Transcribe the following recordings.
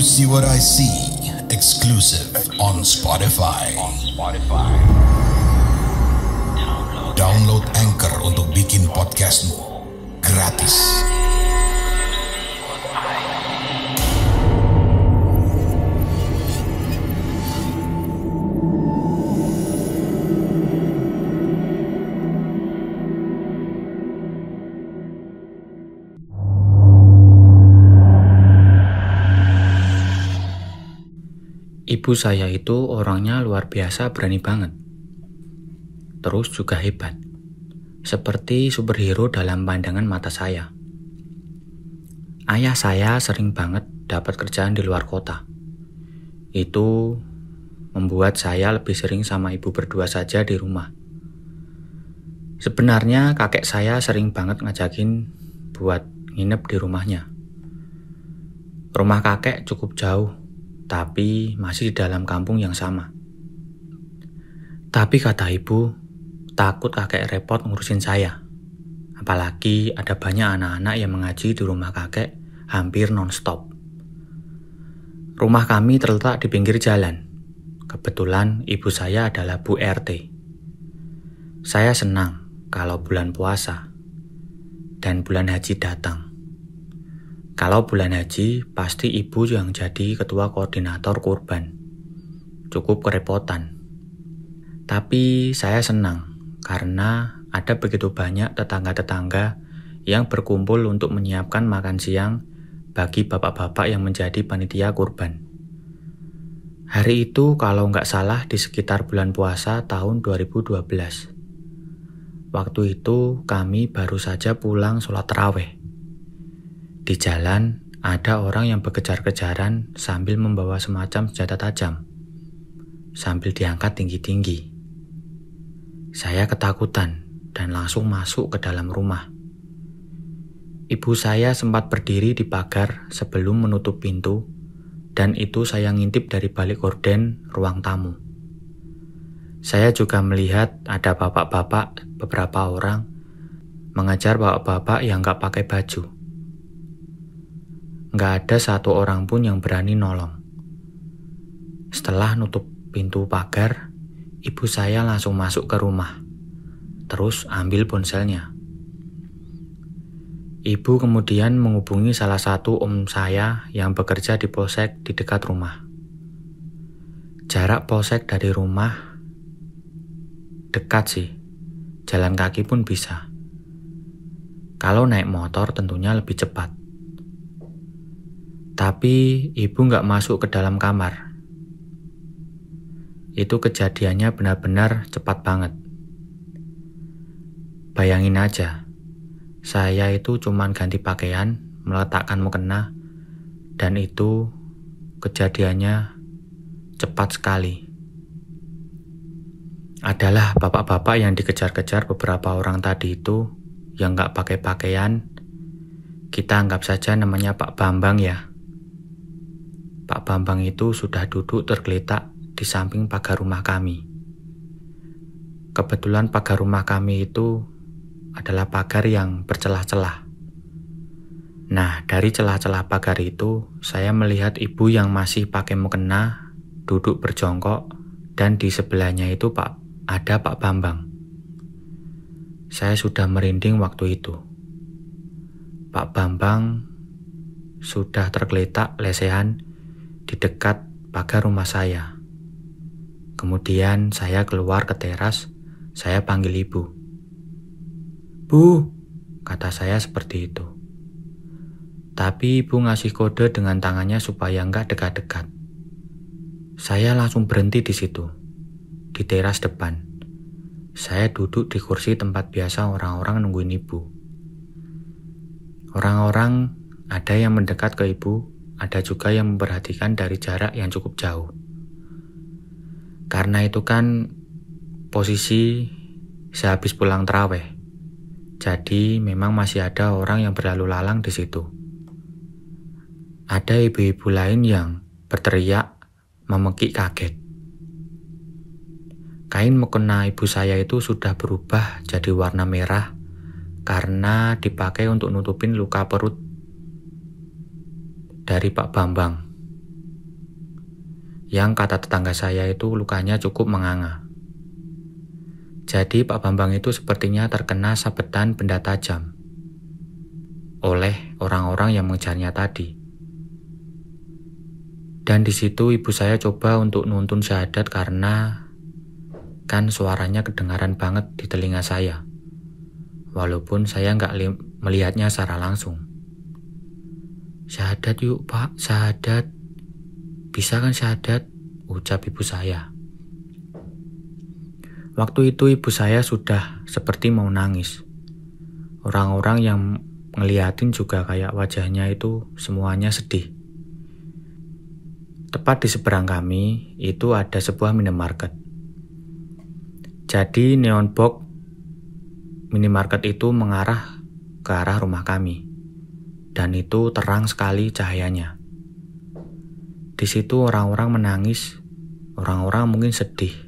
See What I See, exclusive on Spotify. Download Anchor untuk bikin podcastmu gratis. Ibu saya itu orangnya luar biasa berani banget. Terus juga hebat. Seperti superhero dalam pandangan mata saya. Ayah saya sering banget dapat kerjaan di luar kota. Itu membuat saya lebih sering sama ibu berdua saja di rumah. Sebenarnya kakek saya sering banget ngajakin buat nginep di rumahnya. Rumah kakek cukup jauh, tapi masih di dalam kampung yang sama. Tapi kata ibu, takut kakek repot ngurusin saya. Apalagi ada banyak anak-anak yang mengaji di rumah kakek hampir non-stop. Rumah kami terletak di pinggir jalan. Kebetulan ibu saya adalah Bu RT. Saya senang kalau bulan puasa dan bulan haji datang. Kalau bulan haji, pasti ibu yang jadi ketua koordinator kurban. Cukup kerepotan. Tapi saya senang karena ada begitu banyak tetangga-tetangga yang berkumpul untuk menyiapkan makan siang bagi bapak-bapak yang menjadi panitia kurban. Hari itu kalau nggak salah di sekitar bulan puasa tahun 2012. Waktu itu kami baru saja pulang sholat tarawih. Di jalan, ada orang yang berkejar-kejaran sambil membawa semacam senjata tajam, sambil diangkat tinggi-tinggi. Saya ketakutan dan langsung masuk ke dalam rumah. Ibu saya sempat berdiri di pagar sebelum menutup pintu, dan itu saya ngintip dari balik gorden ruang tamu. Saya juga melihat ada bapak-bapak, beberapa orang, mengejar bapak-bapak yang gak pakai baju. Nggak ada satu orang pun yang berani nolong. Setelah nutup pintu pagar, ibu saya langsung masuk ke rumah. Terus ambil ponselnya. Ibu kemudian menghubungi salah satu om saya yang bekerja di polsek di dekat rumah. Jarak polsek dari rumah dekat sih. Jalan kaki pun bisa. Kalau naik motor tentunya lebih cepat. Tapi ibu nggak masuk ke dalam kamar. Itu kejadiannya benar-benar cepat banget. Bayangin aja, saya itu cuman ganti pakaian, meletakkan mukena, dan itu kejadiannya cepat sekali. Adalah bapak-bapak yang dikejar-kejar beberapa orang tadi itu yang nggak pakai pakaian. Kita anggap saja namanya Pak Bambang ya. Pak Bambang itu sudah duduk tergeletak di samping pagar rumah kami. Kebetulan pagar rumah kami itu adalah pagar yang bercelah-celah. Nah, dari celah-celah pagar itu, saya melihat ibu yang masih pakai mukena, duduk berjongkok, dan di sebelahnya itu ada Pak Bambang. Saya sudah merinding waktu itu. Pak Bambang sudah tergeletak lesehan di dekat pagar rumah saya. Kemudian saya keluar ke teras, saya panggil ibu. "Bu," kata saya seperti itu. Tapi ibu ngasih kode dengan tangannya supaya nggak dekat-dekat. Saya langsung berhenti di situ, di teras depan. Saya duduk di kursi tempat biasa orang-orang nungguin ibu. Orang-orang ada yang mendekat ke ibu, ada juga yang memperhatikan dari jarak yang cukup jauh. Karena itu kan posisi sehabis pulang tarawih. Jadi memang masih ada orang yang berlalu lalang di situ. Ada ibu-ibu lain yang berteriak, memekik kaget. Kain mukena ibu saya itu sudah berubah jadi warna merah karena dipakai untuk nutupin luka perut dari Pak Bambang. yang kata tetangga saya itu lukanya cukup menganga. Jadi Pak Bambang itu sepertinya terkena sabetan benda tajam oleh orang-orang yang mengejarnya tadi. Dan di situ ibu saya coba untuk nuntun syahadat karena kan suaranya kedengaran banget di telinga saya. Walaupun saya nggak melihatnya secara langsung. "Syahadat yuk Pak, syahadat. Bisa kan syahadat?" ucap ibu saya. Waktu itu ibu saya sudah seperti mau nangis. Orang-orang yang ngeliatin juga kayak wajahnya itu semuanya sedih. Tepat di seberang kami itu ada sebuah minimarket. Jadi neon box minimarket itu mengarah ke arah rumah kami. Dan itu terang sekali cahayanya. Di situ orang-orang menangis, orang-orang mungkin sedih.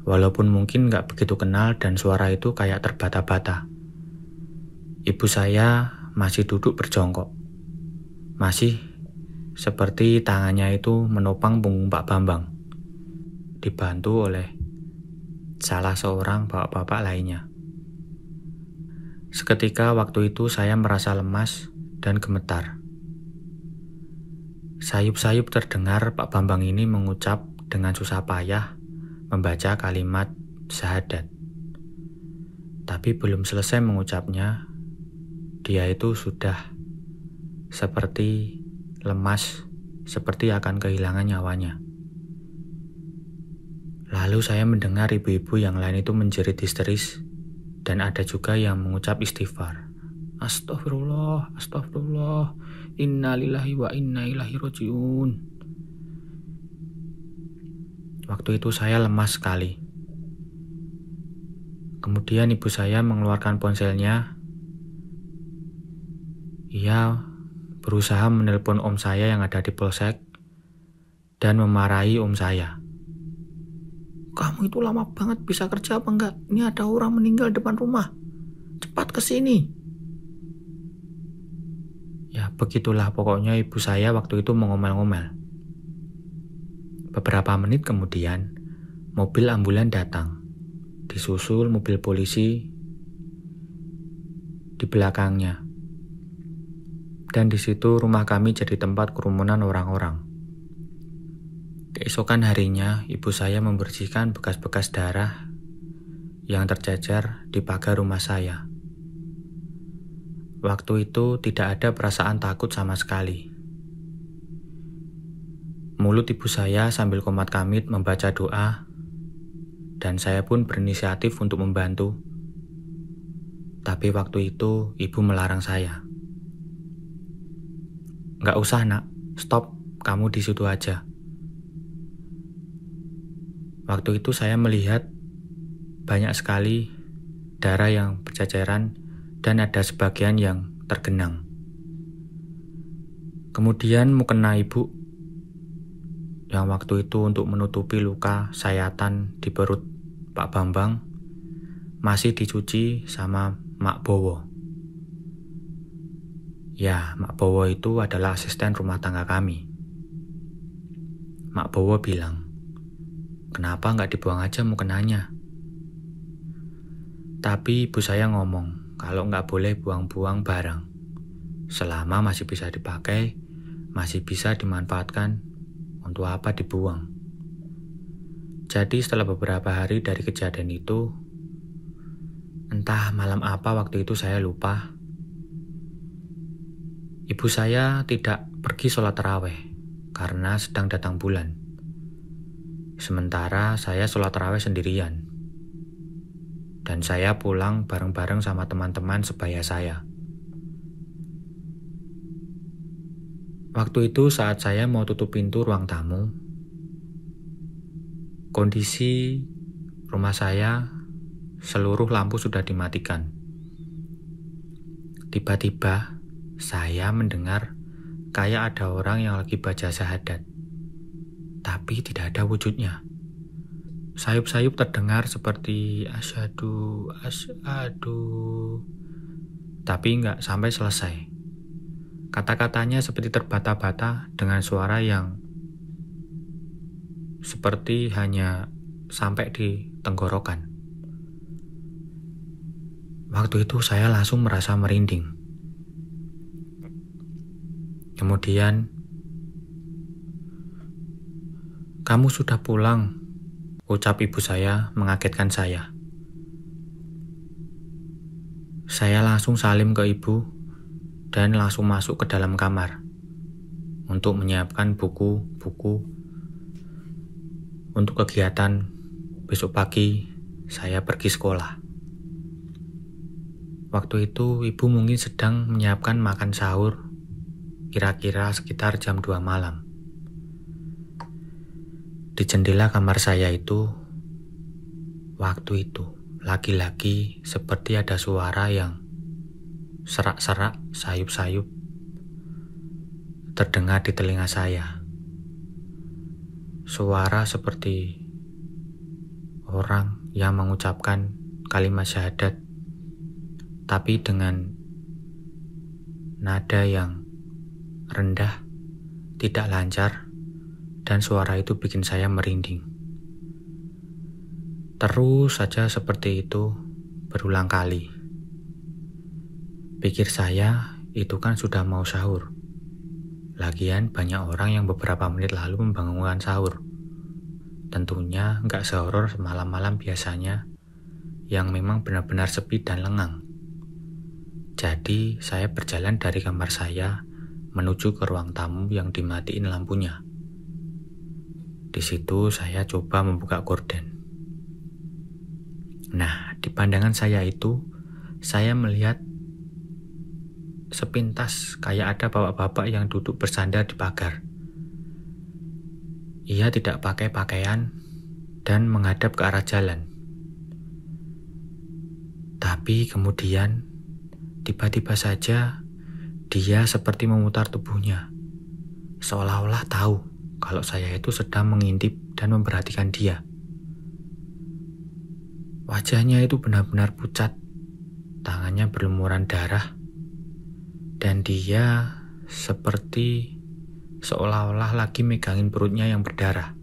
Walaupun mungkin gak begitu kenal dan suara itu kayak terbata-bata. Ibu saya masih duduk berjongkok. Masih seperti tangannya itu menopang punggung Pak Bambang. Dibantu oleh salah seorang bapak-bapak lainnya. Seketika waktu itu saya merasa lemas dan gemetar. Sayup-sayup terdengar Pak Bambang ini mengucap dengan susah payah membaca kalimat syahadat. Tapi belum selesai mengucapnya, dia itu sudah seperti lemas, seperti akan kehilangan nyawanya. Lalu saya mendengar ibu-ibu yang lain itu menjerit histeris, dan ada juga yang mengucap istighfar. Astagfirullah, astagfirullah, innalillahi wa inna ilaihi rajiun. Waktu itu saya lemas sekali. Kemudian ibu saya mengeluarkan ponselnya. Ia berusaha menelpon om saya yang ada di polsek dan memarahi om saya. "Kamu itu lama banget, bisa kerja apa enggak? Ini ada orang meninggal depan rumah. Cepat ke sini." Ya begitulah pokoknya ibu saya waktu itu mengomel-ngomel. Beberapa menit kemudian, mobil ambulan datang. Disusul mobil polisi di belakangnya. Dan di situ rumah kami jadi tempat kerumunan orang-orang. Keesokan harinya, ibu saya membersihkan bekas-bekas darah yang tercecer di pagar rumah saya. Waktu itu tidak ada perasaan takut sama sekali. Mulut ibu saya sambil komat kamit membaca doa, dan saya pun berinisiatif untuk membantu. Tapi waktu itu ibu melarang saya. "Nggak usah nak, stop, kamu di situ aja." Waktu itu saya melihat banyak sekali darah yang berceceran dan ada sebagian yang tergenang. Kemudian mukena ibu yang waktu itu untuk menutupi luka sayatan di perut Pak Bambang masih dicuci sama Mak Bowo. Ya, Mak Bowo itu adalah asisten rumah tangga kami. Mak Bowo bilang, "Kenapa nggak dibuang aja mukenanya?" Tapi ibu saya ngomong kalau nggak boleh buang-buang barang. Selama masih bisa dipakai, masih bisa dimanfaatkan, untuk apa dibuang? Jadi setelah beberapa hari dari kejadian itu, entah malam apa waktu itu saya lupa, ibu saya tidak pergi sholat tarawih karena sedang datang bulan. Sementara saya sholat tarawih sendirian. Dan saya pulang bareng-bareng sama teman-teman sebaya saya. Waktu itu saat saya mau tutup pintu ruang tamu, kondisi rumah saya seluruh lampu sudah dimatikan. Tiba-tiba saya mendengar kayak ada orang yang lagi baca syahadat, tapi tidak ada wujudnya. Sayup-sayup terdengar seperti asyhadu, tapi nggak sampai selesai. Kata-katanya seperti terbata-bata dengan suara yang seperti hanya sampai di tenggorokan. Waktu itu saya langsung merasa merinding. Kemudian, "Kamu sudah pulang," ucap ibu saya mengagetkan saya. Saya langsung salim ke ibu dan langsung masuk ke dalam kamar untuk menyiapkan buku-buku untuk kegiatan besok pagi saya pergi sekolah. Waktu itu ibu mungkin sedang menyiapkan makan sahur, kira-kira sekitar jam 2 malam. Di jendela kamar saya itu, waktu itu lagi-lagi seperti ada suara yang serak-serak, sayup-sayup terdengar di telinga saya. Suara seperti orang yang mengucapkan kalimat syahadat, tapi dengan nada yang rendah, tidak lancar, dan suara itu bikin saya merinding. Terus saja seperti itu berulang kali. Pikir saya, itu kan sudah mau sahur. Lagian banyak orang yang beberapa menit lalu membangunkan sahur. Tentunya nggak sehoror malam-malam biasanya, yang memang benar-benar sepi dan lengang. Jadi saya berjalan dari kamar saya menuju ke ruang tamu yang dimatiin lampunya. Di situ saya coba membuka gorden. Nah, di pandangan saya itu, saya melihat sepintas kayak ada bapak-bapak yang duduk bersandar di pagar. Ia tidak pakai pakaian dan menghadap ke arah jalan. Tapi kemudian, tiba-tiba saja dia seperti memutar tubuhnya, seolah-olah tahu kalau saya itu sedang mengintip dan memperhatikan dia. Wajahnya itu benar-benar pucat, tangannya berlumuran darah, dan dia seperti seolah-olah lagi megangin perutnya yang berdarah.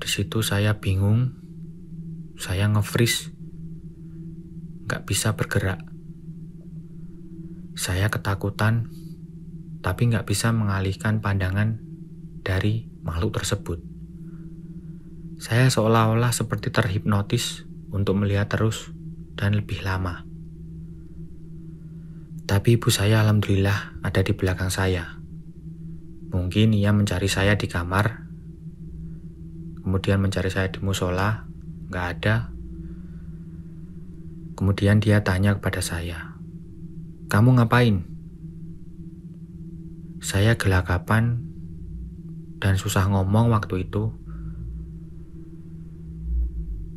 Di situ saya bingung, saya nge-freeze, gak bisa bergerak. Saya ketakutan, tapi gak bisa mengalihkan pandangan dari makhluk tersebut. Saya seolah-olah seperti terhipnotis untuk melihat terus dan lebih lama. Tapi ibu saya alhamdulillah ada di belakang saya. Mungkin ia mencari saya di kamar, kemudian mencari saya di musola, gak ada. Kemudian dia tanya kepada saya, "Kamu ngapain?" Saya gelagapan dan susah ngomong waktu itu.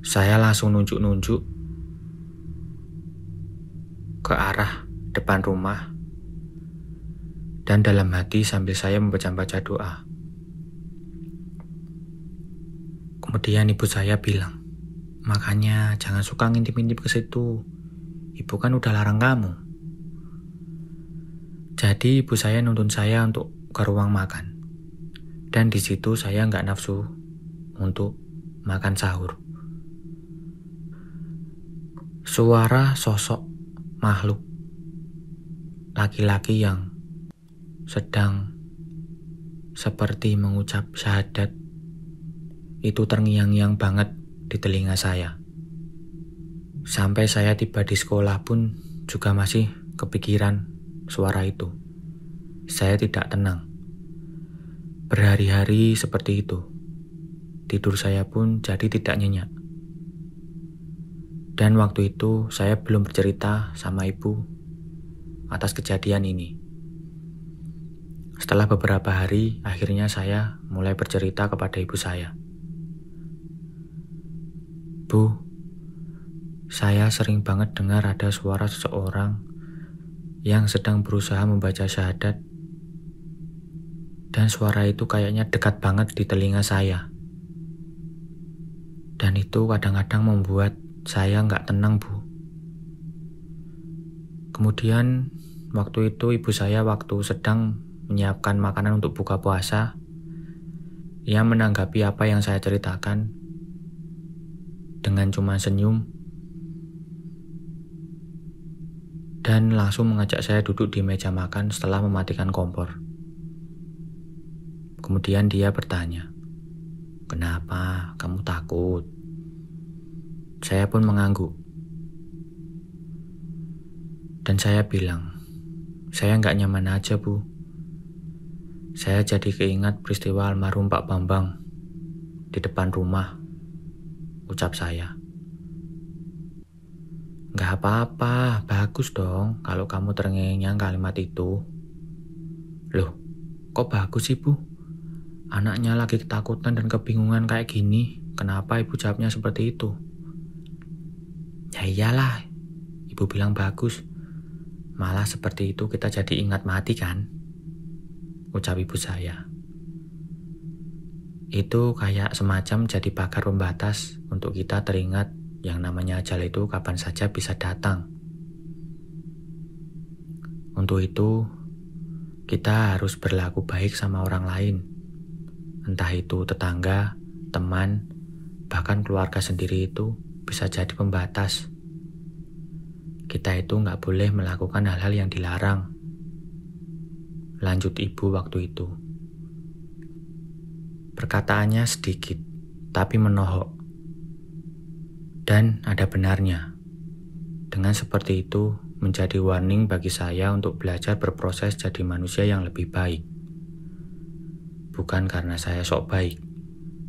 Saya langsung nunjuk-nunjuk ke arah depan rumah dan dalam hati sambil saya membaca-baca doa. Kemudian ibu saya bilang, "Makanya jangan suka ngintip-ngintip ke situ. Ibu kan udah larang kamu." Jadi ibu saya nuntun saya untuk ke ruang makan. Dan di situ saya nggak nafsu untuk makan sahur. Suara sosok makhluk laki-laki yang sedang seperti mengucap syahadat itu terngiang-ngiang banget di telinga saya. Sampai saya tiba di sekolah pun juga masih kepikiran suara itu. Saya tidak tenang. Berhari-hari seperti itu. Tidur saya pun jadi tidak nyenyak. Dan waktu itu saya belum bercerita sama ibu atas kejadian ini. Setelah beberapa hari, akhirnya saya mulai bercerita kepada ibu saya. "Bu, saya sering banget dengar ada suara seseorang yang sedang berusaha membaca syahadat. Dan suara itu kayaknya dekat banget di telinga saya. Dan itu kadang-kadang membuat saya nggak tenang, Bu." Kemudian waktu itu ibu saya waktu sedang menyiapkan makanan untuk buka puasa, Ia menanggapi apa yang saya ceritakan dengan cuma senyum dan langsung mengajak saya duduk di meja makan setelah mematikan kompor. Kemudian dia bertanya, "Kenapa kamu takut?" Saya pun mengangguk. Dan saya bilang, "Saya nggak nyaman aja, Bu. Saya jadi keingat peristiwa almarhum Pak Bambang di depan rumah," ucap saya. "Nggak apa-apa, bagus dong kalau kamu terngiang kalimat itu." "Loh, kok bagus sih, Bu? Anaknya lagi ketakutan dan kebingungan kayak gini, kenapa Ibu jawabnya seperti itu?" "Ya iyalah," Ibu bilang bagus. "Malah seperti itu kita jadi ingat mati kan?" ucap ibu saya. Itu kayak semacam jadi pagar pembatas untuk kita teringat yang namanya ajal itu kapan saja bisa datang. Untuk itu, kita harus berlaku baik sama orang lain. Entah itu tetangga, teman, bahkan keluarga sendiri itu bisa jadi pembatas. Kita itu nggak boleh melakukan hal-hal yang dilarang. Lanjut ibu waktu itu. Perkataannya sedikit, tapi menohok. Dan ada benarnya. Dengan seperti itu, menjadi warning bagi saya untuk belajar berproses jadi manusia yang lebih baik. Bukan karena saya sok baik,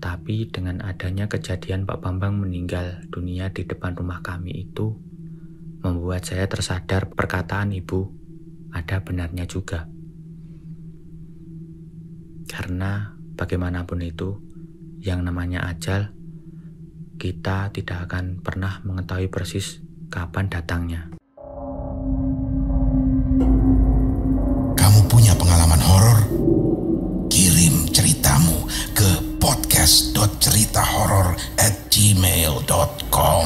tapi dengan adanya kejadian Pak Bambang meninggal dunia di depan rumah kami itu, membuat saya tersadar perkataan ibu ada benarnya juga. Karena bagaimanapun itu, yang namanya ajal, kita tidak akan pernah mengetahui persis kapan datangnya. Kamu punya pengalaman horor? Kirim ceritamu ke podcast.ceritahoror@gmail.com.